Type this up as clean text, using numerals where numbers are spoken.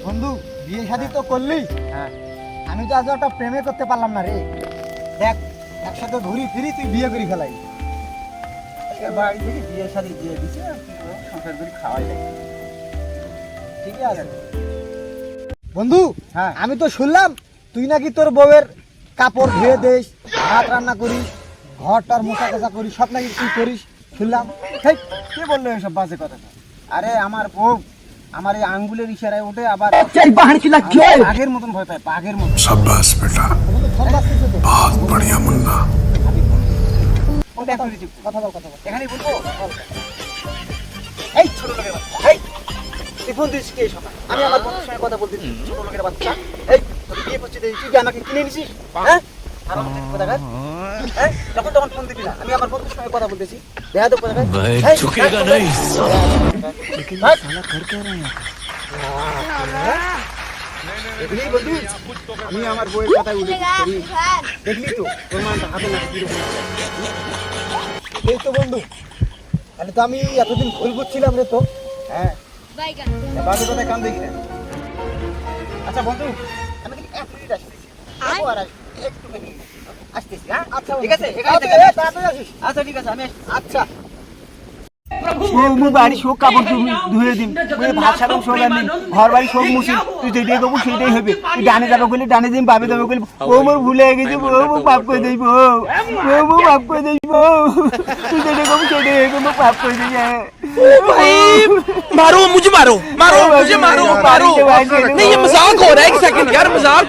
বন্ধু বিয়ে শাদী তো করলি, হ্যাঁ আমি তো আজ একটা প্রেমে করতে পারলাম না রে। দেখ একসাথে ঘুরি ফিরি তুই বিয়ে করি ফেলাই। বাড়ি থেকে বিয়ে শাদী দিয়ে দিছে, সংসার করে খাওয়াই লাগে। ঠিক আছে বন্ধু, হ্যাঁ। আমি তো শুনলাম তুই নাকি তোর বউয়ের কাপড় ধুয়ে দিস, ভাত রান্না করিস, ঘরটার মোছা কোছা করিস, সব নাকি তুই করিস শুনলাম। হেই, কে বললো এসব বাজে কথা? আরে আমার বউ আমার এই আঙ্গুলের ইশারায় ওঠে, আবার বাঘের মতন ভয় পায়, বাঘের মতন। शाबाश बेटा, বন্ধু ফোন বাজতেছে তো। बहुत बढ़िया मुन्ना। কথা বল কথা বল। এখানেই বলবো। এই ছোট লোকের বাচ্চা, এই তুই ফোন দিস কি এই সময়? আমি আমার বন্ধুর সঙ্গে কথা বলতেছি, ছোট লোকের বাচ্চা। এই তোর বিয়ে করছিস, তুই কি আমাকে কিনে নিছিস? হ্যাঁ আরাম করে কথা কর। এই যখন তখন ফোন দিবি না, আমি আমার বন্ধুর সঙ্গে কথা বলতেছি। দেখা তো কথা কর। भाई झुकेगा नहीं। দেখলি বন্ধু, আমি আমার বউয়ের কথায় উঠে করি। দেখলি তো তোর মানটা হাতে না কিরকম। এই তো বন্ধু, তাহলে তো আমি এতদিন ভুল বুঝছিলাম রে তো। হ্যাঁ বাজে কথায় কান দেখি না। আচ্ছা বন্ধু, আমি কিন্তু 1 মিনিট আসতেছি। আর একটুখানি আসতেছি। হ্যাঁ আচ্ছা ঠিক আছে, এখানে তাড়াতাড়ি থেকে তাড়াতাড়ি আসিস। আচ্ছা ঠিক আছে, আমি আসছি। আচ্ছা মু বাড়ি শোক কাপড় ধুয়ে দিন, মুই ভাত সারাম শোক আনি, ঘর বাড়ি শোক মুছি, তুই যেটাই করবো সেটাই হবে। তুই ডানে যাবে বলি ডানে দিন, বামে যাবে বলি বউ মোর ভুলে গেছি, বউ মুখ মাফ করে দিই, বউ মুখ মাফ করে দিই, বউ তুই যেটাই করবো সেটাই হবে, মুখ মাফ করে দিই। मारो मुझे, मारो मारो मुझे, मारो मारो। नहीं ये मजाक हो रहा है, एक सेकंड यार, मजाक।